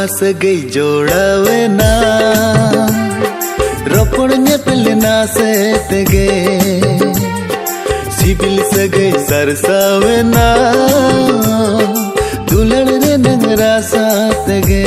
सगई जोड़ावेना रोपड़ नेपलना से तगे सिबिल सगई सरसावेना दुलड़ रे नंगरा सातगे।